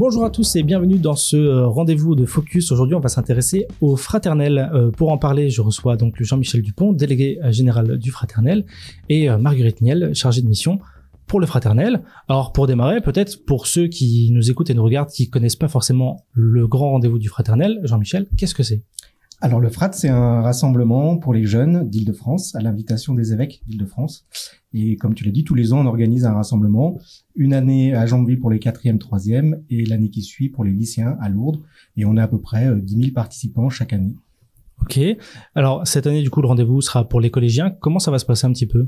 Bonjour à tous et bienvenue dans ce rendez-vous de Focus. Aujourd'hui, on va s'intéresser au Fraternel. Pour en parler, je reçois donc Jean-Michel Dupont, délégué général du Fraternel, et Marguerite Niel, chargée de mission pour le Fraternel. Alors, pour démarrer, peut-être pour ceux qui nous écoutent et nous regardent, qui connaissent pas forcément le grand rendez-vous du Fraternel, Jean-Michel, qu'est-ce que c'est ? Alors le FRAT, c'est un rassemblement pour les jeunes d'Île-de-France, à l'invitation des évêques d'Île-de-France. Et comme tu l'as dit, tous les ans, on organise un rassemblement, une année à Jambeville pour les 4e, 3e, et l'année qui suit pour les lycéens à Lourdes. Et on a à peu près 10 000 participants chaque année. Ok. Alors, cette année, du coup, le rendez-vous sera pour les collégiens. Comment ça va se passer un petit peu ?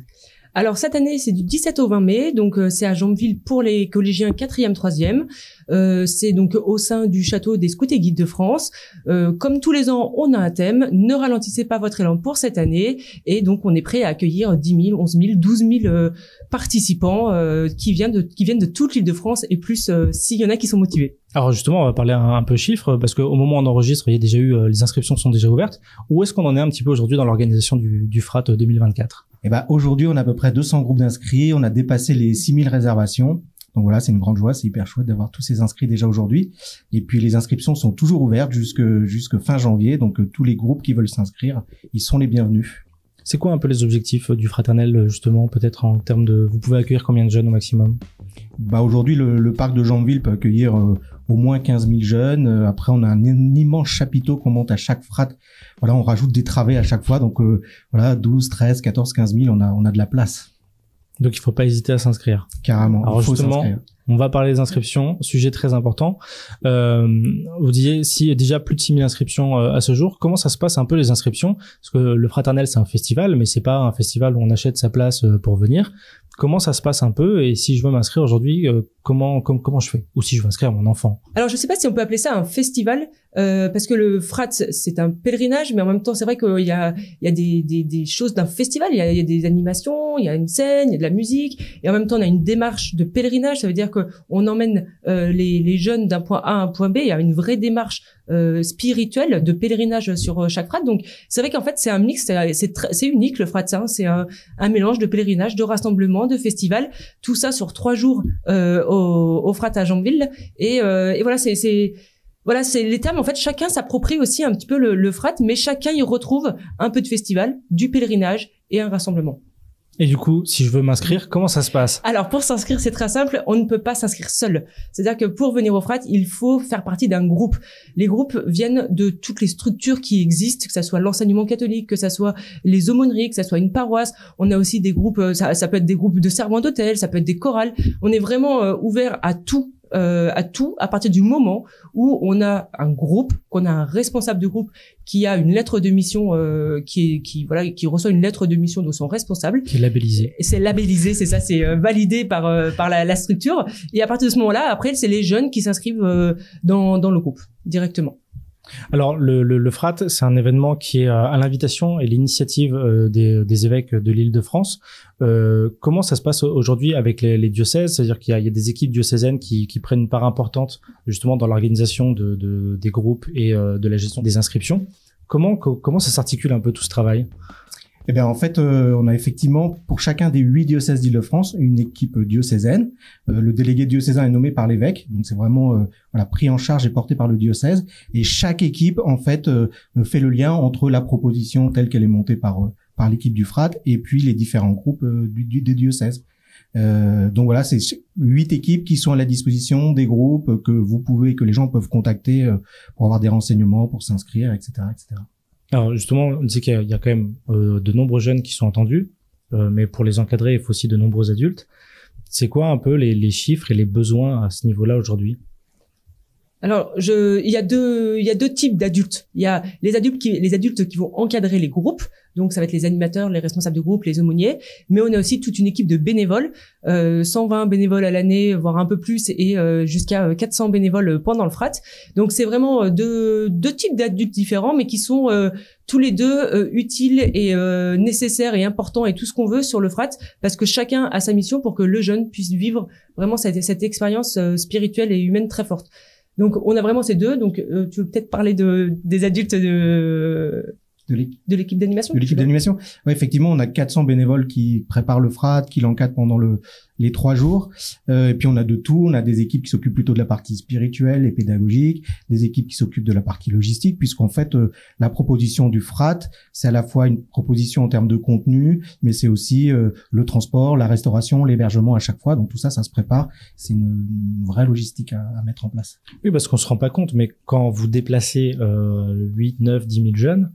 Alors cette année, c'est du 17 au 20 mai, donc c'est à Jambeville pour les collégiens 4e, 3e. C'est donc au sein du château des Scouts et Guides de France. Comme tous les ans, on a un thème. Ne ralentissez pas votre élan pour cette année. Et donc on est prêt à accueillir 10 000, 11 000, 12 000 participants qui viennent de toute l'Île-de-France et plus s'il y en a qui sont motivés. Alors justement, on va parler un peu chiffres, parce qu'au moment où on enregistre, il y a déjà eu, les inscriptions sont déjà ouvertes. Où est-ce qu'on en est un petit peu aujourd'hui dans l'organisation du FRAT 2024 ? Et aujourd'hui, on a à peu près 200 groupes d'inscrits. On a dépassé les 6 000 réservations. Donc voilà, c'est une grande joie, c'est hyper chouette d'avoir tous ces inscrits déjà aujourd'hui. Et puis les inscriptions sont toujours ouvertes jusque fin janvier. Donc tous les groupes qui veulent s'inscrire, ils sont les bienvenus. C'est quoi un peu les objectifs du Fraternel, justement, peut-être en termes de... Vous pouvez accueillir combien de jeunes au maximum ? Aujourd'hui, le parc de Jambeville peut accueillir au moins 15 000 jeunes. Après, on a un immense chapiteau qu'on monte à chaque frat. Voilà, on rajoute des travées à chaque fois. Donc 12, 13, 14, 15 000, on a de la place. Donc il faut pas hésiter à s'inscrire. Carrément. Alors justement, on va parler des inscriptions, sujet très important. Vous disiez, si déjà plus de 6 000 inscriptions à ce jour, comment ça se passe un peu les inscriptions ? Parce que le Fraternel, c'est un festival, mais c'est pas un festival où on achète sa place pour venir. Comment ça se passe un peu ? Et si je veux m'inscrire aujourd'hui, comment je fais ? Ou si je veux inscrire mon enfant ? Alors je sais pas si on peut appeler ça un festival, parce que le FRAT, c'est un pèlerinage, mais en même temps, c'est vrai qu'il y a des choses d'un festival. Il y a des animations, il y a une scène, il y a de la musique, et en même temps, on a une démarche de pèlerinage. Ça veut dire que on emmène les jeunes d'un point A à un point B. Il y a une vraie démarche spirituelle de pèlerinage sur chaque FRAT. Donc c'est vrai qu'en fait, c'est un mix, c'est unique le FRAT. C'est un mélange de pèlerinage, de rassemblement, de festival, tout ça sur 3 jours au FRAT à Jambeville. Et voilà, c'est les termes. En fait, chacun s'approprie aussi un petit peu le FRAT, mais chacun y retrouve un peu de festival, du pèlerinage et un rassemblement. Et du coup, si je veux m'inscrire, comment ça se passe ? Alors, pour s'inscrire, c'est très simple. On ne peut pas s'inscrire seul. C'est-à-dire que pour venir au FRAT, il faut faire partie d'un groupe. Les groupes viennent de toutes les structures qui existent, que ça soit l'enseignement catholique, que ça soit les aumôneries, que ça soit une paroisse. On a aussi des groupes, ça peut être des groupes de servants d'hôtel, ça peut être des chorales. On est vraiment ouvert à tout à partir du moment où on a un groupe, qu'on a un responsable de groupe qui a une lettre de mission qui reçoit une lettre de mission de son responsable, qui est labellisé. C'est labellisé, c'est ça, c'est validé par la structure, et à partir de ce moment-là, après c'est les jeunes qui s'inscrivent dans le groupe directement. Alors le FRAT, c'est un événement qui est à l'invitation et l'initiative des évêques de l'Île-de-France. Comment ça se passe aujourd'hui avec les diocèses ? C'est-à-dire qu'il y a des équipes diocésaines qui prennent une part importante justement dans l'organisation des groupes et de la gestion des inscriptions. Comment ça s'articule un peu tout ce travail ? En fait, on a effectivement pour chacun des 8 diocèses d'Île-de-France une équipe diocésaine. Le délégué diocésain est nommé par l'évêque, donc c'est vraiment pris en charge et porté par le diocèse. Et chaque équipe en fait fait le lien entre la proposition telle qu'elle est montée par l'équipe du FRAT et puis les différents groupes des diocèses. Donc voilà, c'est 8 équipes qui sont à la disposition des groupes que les gens peuvent contacter pour avoir des renseignements, pour s'inscrire, etc., etc. Alors justement, on dit qu'il y a quand même de nombreux jeunes qui sont entendus, mais pour les encadrer, il faut aussi de nombreux adultes. C'est quoi un peu les chiffres et les besoins à ce niveau-là aujourd'hui ? Alors, il y a deux types d'adultes. Il y a les adultes qui vont encadrer les groupes. Donc, ça va être les animateurs, les responsables de groupe, les aumôniers. Mais on a aussi toute une équipe de bénévoles, 120 bénévoles à l'année, voire un peu plus, et jusqu'à 400 bénévoles pendant le FRAT. Donc, c'est vraiment deux types d'adultes différents, mais qui sont tous les deux utiles et nécessaires et importants et tout ce qu'on veut sur le FRAT, parce que chacun a sa mission pour que le jeune puisse vivre vraiment cette expérience spirituelle et humaine très forte. Donc, on a vraiment ces deux. Donc, tu veux peut-être parler des adultes De l'équipe d'animation. De l'équipe d'animation. Ouais, effectivement, on a 400 bénévoles qui préparent le frat, qui l'encadrent pendant les 3 jours. Et puis on a de tout. On a des équipes qui s'occupent plutôt de la partie spirituelle et pédagogique, des équipes qui s'occupent de la partie logistique, puisqu'en fait, la proposition du frat, c'est à la fois une proposition en termes de contenu, mais c'est aussi le transport, la restauration, l'hébergement à chaque fois. Donc tout ça, ça se prépare. C'est une vraie logistique à mettre en place. Oui, parce qu'on se rend pas compte, mais quand vous déplacez 8, 9, 10 000 jeunes,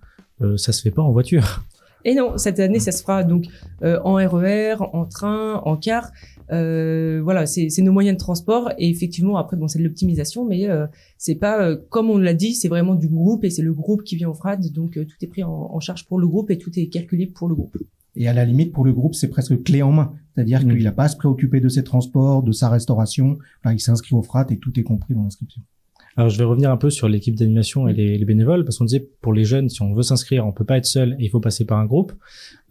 ça se fait pas en voiture. Et non, cette année, ça se fera donc en RER, en train, en car. Voilà, c'est nos moyens de transport. Et effectivement, après, bon, c'est de l'optimisation, mais c'est pas comme on l'a dit, c'est vraiment du groupe et c'est le groupe qui vient au frat. Donc tout est pris en charge pour le groupe et tout est calculé pour le groupe. Et à la limite, pour le groupe, c'est presque clé en main. C'est-à-dire qu'il n'a pas à se préoccuper de ses transports, de sa restauration. Enfin, il s'inscrit au frat et tout est compris dans l'inscription. Alors, je vais revenir un peu sur l'équipe d'animation et les bénévoles, parce qu'on disait, pour les jeunes, si on veut s'inscrire, on peut pas être seul et il faut passer par un groupe.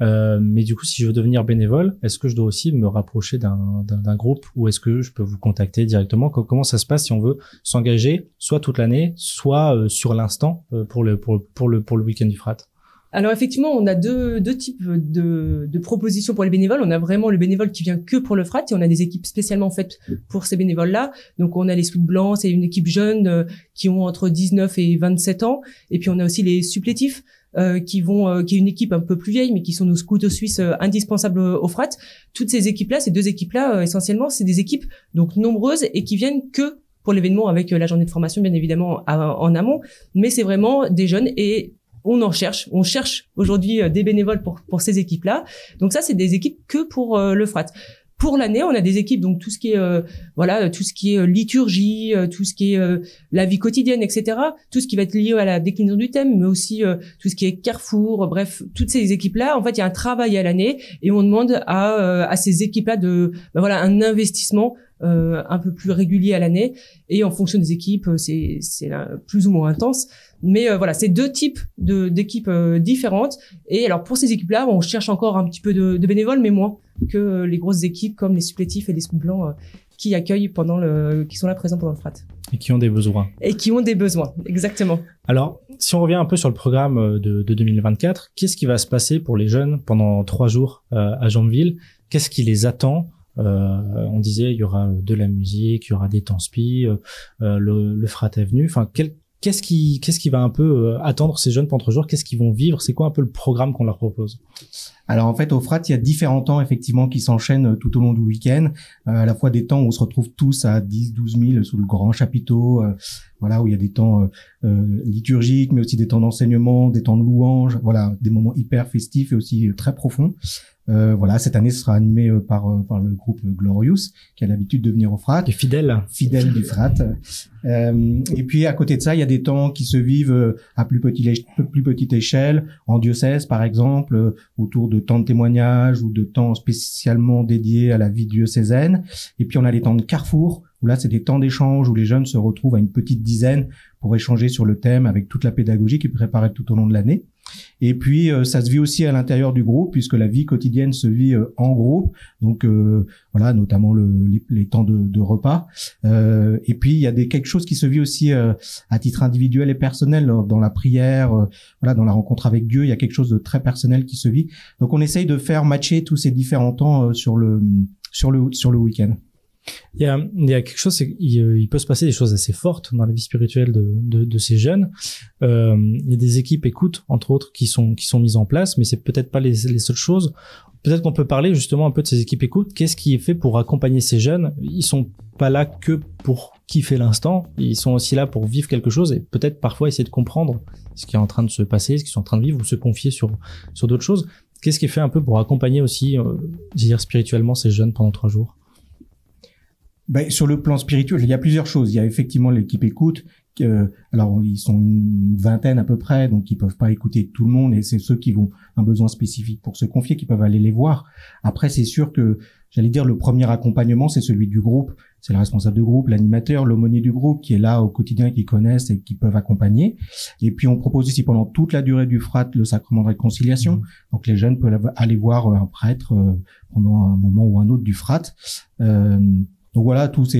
Mais du coup, si je veux devenir bénévole, est-ce que je dois aussi me rapprocher d'un groupe ou est-ce que je peux vous contacter directement? Comment ça se passe si on veut s'engager, soit toute l'année, soit sur l'instant, pour le week-end du frat? Alors effectivement, on a deux types de propositions pour les bénévoles. On a vraiment le bénévole qui vient que pour le frat et on a des équipes spécialement faites pour ces bénévoles-là. Donc on a les scouts blancs, c'est une équipe jeune qui ont entre 19 et 27 ans. Et puis on a aussi les supplétifs qui est une équipe un peu plus vieille, mais qui sont nos scouts suisses indispensables au frat. Toutes ces équipes-là, ces deux équipes-là, essentiellement, c'est des équipes donc nombreuses et qui viennent que pour l'événement avec la journée de formation, bien évidemment, en amont. Mais c'est vraiment des jeunes et on cherche aujourd'hui des bénévoles pour ces équipes-là. Donc ça, c'est des équipes que pour le frat. Pour l'année, on a des équipes, donc tout ce qui est liturgie, tout ce qui est la vie quotidienne, etc. Tout ce qui va être lié à la déclinaison du thème, mais aussi tout ce qui est Carrefour, bref, toutes ces équipes-là. En fait, il y a un travail à l'année et on demande à ces équipes-là un investissement un peu plus régulier à l'année. Et en fonction des équipes, c'est plus ou moins intense. Mais voilà, c'est deux types d'équipes différentes. Et alors pour ces équipes-là, on cherche encore un petit peu de bénévoles, mais moins que les grosses équipes comme les supplétifs et les scouts blancs qui accueillent qui sont là présents pendant le frat. Et qui ont des besoins. Et qui ont des besoins, exactement. Alors, si on revient un peu sur le programme de 2024, qu'est-ce qui va se passer pour les jeunes pendant 3 jours à Jambeville? Qu'est-ce qui les attend? On disait, il y aura de la musique, il y aura des temps spi, le frat est venu. Enfin, qu'est-ce qui va un peu attendre ces jeunes pendant 3 jours? Qu'est-ce qu'ils vont vivre? C'est quoi un peu le programme qu'on leur propose? Alors en fait, au frat, il y a différents temps effectivement qui s'enchaînent tout au long du week-end. À la fois des temps où on se retrouve tous à 10-12 000 sous le grand chapiteau, où il y a des temps liturgiques, mais aussi des temps d'enseignement, des temps de louange, des moments hyper festifs et aussi très profonds. Cette année, ce sera animé par le groupe Glorious, qui a l'habitude de venir au frat. Et fidèle du frat. Et puis, à côté de ça, il y a des temps qui se vivent à plus petite échelle, en diocèse, par exemple, autour de temps de témoignage ou de temps spécialement dédiés à la vie diocésaine. Et puis, on a les temps de Carrefour, où là, c'est des temps d'échange où les jeunes se retrouvent à une petite dizaine pour échanger sur le thème avec toute la pédagogie qui est préparée tout au long de l'année. Et puis ça se vit aussi à l'intérieur du groupe puisque la vie quotidienne se vit en groupe, donc notamment les temps de repas. Et puis il y a quelque chose qui se vit aussi à titre individuel et personnel dans la prière, dans la rencontre avec Dieu. Il y a quelque chose de très personnel qui se vit. Donc on essaye de faire matcher tous ces différents temps sur le week-end. Il y a quelque chose, il peut se passer des choses assez fortes dans la vie spirituelle de ces jeunes. Il y a des équipes écoute, entre autres, qui sont mises en place, mais c'est peut-être pas les seules choses. Peut-être qu'on peut parler justement un peu de ces équipes écoute. Qu'est-ce qui est fait pour accompagner ces jeunes? Ils sont pas là que pour kiffer l'instant. Ils sont aussi là pour vivre quelque chose et peut-être parfois essayer de comprendre ce qui est en train de se passer, ce qu'ils sont en train de vivre ou se confier sur d'autres choses. Qu'est-ce qui est fait un peu pour accompagner aussi, spirituellement ces jeunes pendant 3 jours? Sur le plan spirituel, il y a plusieurs choses. Il y a effectivement l'équipe écoute. Alors, ils sont une vingtaine à peu près, donc ils peuvent pas écouter tout le monde. Et c'est ceux qui ont un besoin spécifique pour se confier qui peuvent aller les voir. Après, c'est sûr que, le premier accompagnement, c'est celui du groupe. C'est le responsable de groupe, l'animateur, l'aumônier du groupe qui est là au quotidien, qui connaissent et qui peuvent accompagner. Et puis, on propose aussi pendant toute la durée du frat le sacrement de réconciliation. Donc, les jeunes peuvent aller voir un prêtre pendant un moment ou un autre du frat. Donc voilà, tous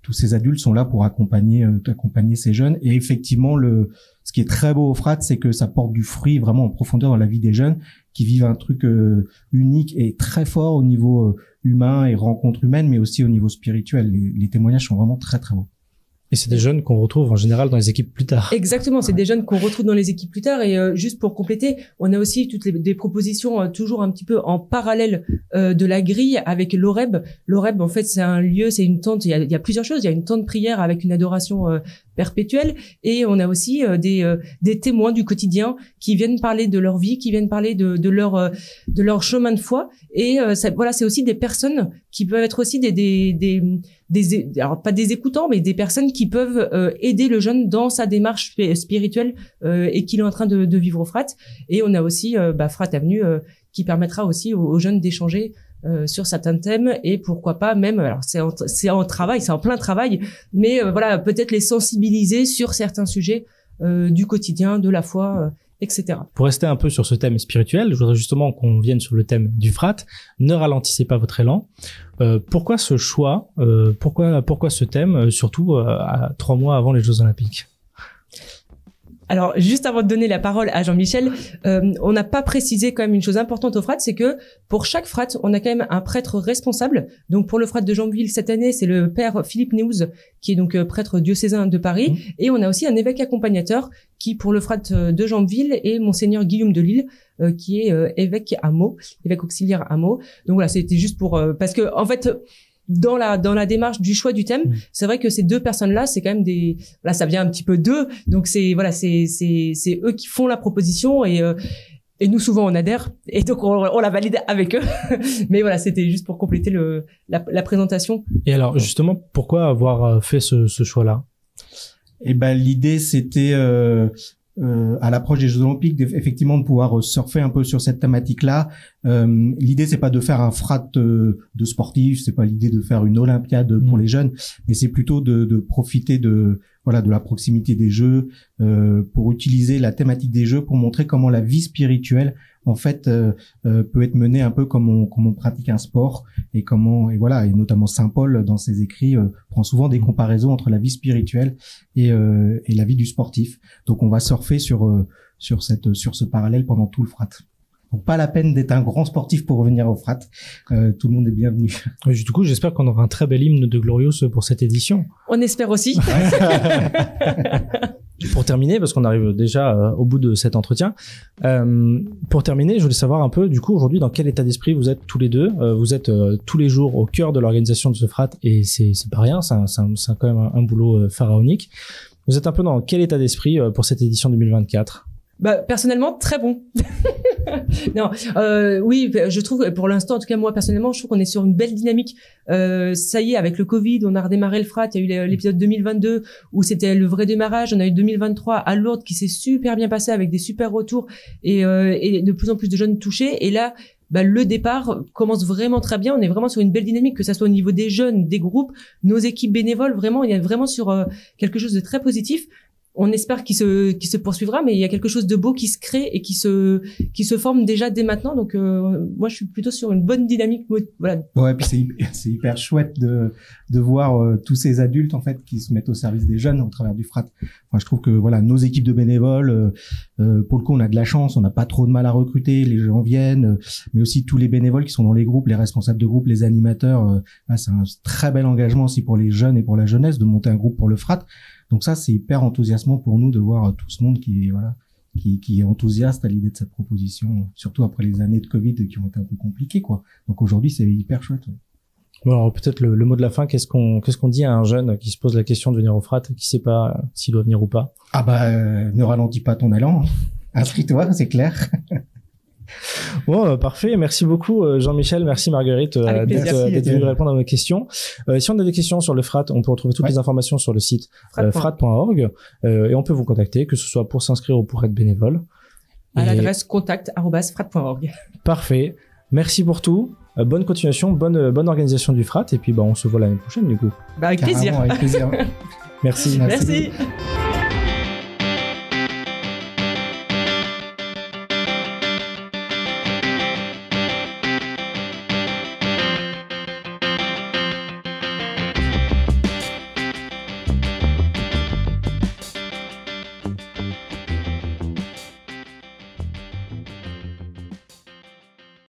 tous ces adultes sont là pour accompagner ces jeunes. Et effectivement, ce qui est très beau au Frat, c'est que ça porte du fruit vraiment en profondeur dans la vie des jeunes qui vivent un truc unique et très fort au niveau humain et rencontre humaine, mais aussi au niveau spirituel. Les témoignages sont vraiment très très beaux. Et c'est des jeunes qu'on retrouve en général dans les équipes plus tard. Exactement, c'est des jeunes qu'on retrouve dans les équipes plus tard. Et juste pour compléter, on a aussi des propositions toujours un petit peu en parallèle de la grille avec l'Oreb. L'Oreb, en fait, c'est un lieu, c'est une tente. Il y a plusieurs choses. Il y a une tente prière avec une adoration perpétuelle. Et on a aussi des témoins du quotidien qui viennent parler de leur vie, qui viennent parler de leur chemin de foi. Et voilà, c'est aussi des personnes qui peuvent être aussi alors pas des écoutants, mais des personnes qui peuvent aider le jeune dans sa démarche spirituelle et qu'il est en train de vivre au Frat. Et on a aussi Frat Avenue qui permettra aussi aux jeunes d'échanger sur certains thèmes et pourquoi pas même, alors c'est en plein travail, mais voilà, peut-être les sensibiliser sur certains sujets du quotidien, de la foi, etc. Pour rester un peu sur ce thème spirituel, je voudrais justement qu'on vienne sur le thème du Frat. Ne ralentissez pas votre élan. Pourquoi ce choix, pourquoi ce thème, surtout à 3 mois avant les Jeux Olympiques? Alors, juste avant de donner la parole à Jean-Michel, on n'a pas précisé quand même une chose importante au Frat, c'est que pour chaque Frat, on a quand même un prêtre responsable. Donc, pour le Frat de Jambouille cette année, c'est le père Philippe Néouz, qui est donc prêtre diocésain de Paris. Et on a aussi un évêque accompagnateur qui, pour le Frat de Jambouille, est Monseigneur Guillaume de Lille, qui est évêque à Meaux, évêque auxiliaire à Meaux. Donc voilà, c'était juste pour parce que en fait, dans la démarche du choix du thème, c'est vrai que ces deux personnes-là, c'est quand même là, ça vient un petit peu d'eux. Donc c'est eux qui font la proposition et nous souvent on adhère et donc on la valide avec eux. Mais voilà, c'était juste pour compléter la présentation. Et alors justement, pourquoi avoir fait ce choix-là? L'idée c'était à l'approche des Jeux Olympiques, effectivement, de pouvoir surfer un peu sur cette thématique-là. L'idée, c'est pas de faire un Frat de sportifs, c'est pas l'idée de faire une Olympiade pour les jeunes, mais c'est plutôt de profiter de la proximité des Jeux, pour utiliser la thématique des Jeux pour montrer comment la vie spirituelle, en fait, peut être menée un peu comme on pratique un sport et notamment Saint Paul dans ses écrits prend souvent des comparaisons entre la vie spirituelle et la vie du sportif. Donc on va surfer sur ce parallèle pendant tout le Frat. Donc pas la peine d'être un grand sportif pour revenir au Frat. Tout le monde est bienvenu. Oui, du coup, j'espère qu'on aura un très bel hymne de Glorious pour cette édition. On espère aussi. Pour terminer, parce qu'on arrive déjà au bout de cet entretien, pour terminer, je voulais savoir un peu, du coup, aujourd'hui, dans quel état d'esprit vous êtes tous les deux. Vous êtes tous les jours au cœur de l'organisation de ce Frat, et c'est pas rien, c'est quand même un boulot pharaonique. Vous êtes un peu dans quel état d'esprit pour cette édition 2024 ? Personnellement, très bon. Non, oui, je trouve, pour l'instant, en tout cas moi personnellement, je trouve qu'on est sur une belle dynamique. Ça y est, avec le Covid, on a redémarré le Frat. Il y a eu l'épisode 2022 où c'était le vrai démarrage. On a eu 2023 à Lourdes qui s'est super bien passé avec des super retours et de plus en plus de jeunes touchés. Et là, le départ commence vraiment très bien. On est vraiment sur une belle dynamique, que ça soit au niveau des jeunes, des groupes, nos équipes bénévoles. Vraiment, il y a vraiment sur quelque chose de très positif. On espère qu'il se poursuivra, mais il y a quelque chose de beau qui se crée et qui se forme déjà dès maintenant. Donc moi, je suis plutôt sur une bonne dynamique. Voilà. Ouais, puis c'est hyper chouette de voir tous ces adultes en fait qui se mettent au service des jeunes au travers du Frat. Enfin, je trouve que nos équipes de bénévoles, pour le coup, on a de la chance, on n'a pas trop de mal à recruter, les gens viennent, mais aussi tous les bénévoles qui sont dans les groupes, les responsables de groupe, les animateurs. C'est un très bel engagement aussi pour les jeunes et pour la jeunesse de monter un groupe pour le Frat. Donc ça, c'est hyper enthousiasmant pour nous de voir tout ce monde qui est enthousiaste à l'idée de cette proposition, surtout après les années de Covid qui ont été un peu compliquées, quoi. Donc aujourd'hui, c'est hyper chouette. Ouais. Bon, alors peut-être le mot de la fin, qu'est-ce qu'on dit à un jeune qui se pose la question de venir au Frat, qui sait pas s'il doit venir ou pas? Ne ralentis pas ton élan. Inscris-toi, c'est clair. Bon, parfait. Merci beaucoup, Jean-Michel. Merci, Marguerite, d'être venu répondre à nos questions. Si on a des questions sur le Frat, on peut retrouver toutes les informations sur le site frat.org et on peut vous contacter, que ce soit pour s'inscrire ou pour être bénévole. À l'adresse contact@frat.org. Parfait. Merci pour tout. Bonne continuation, bonne organisation du Frat et puis on se voit l'année prochaine du coup. Avec plaisir. Avec plaisir. Merci. Merci.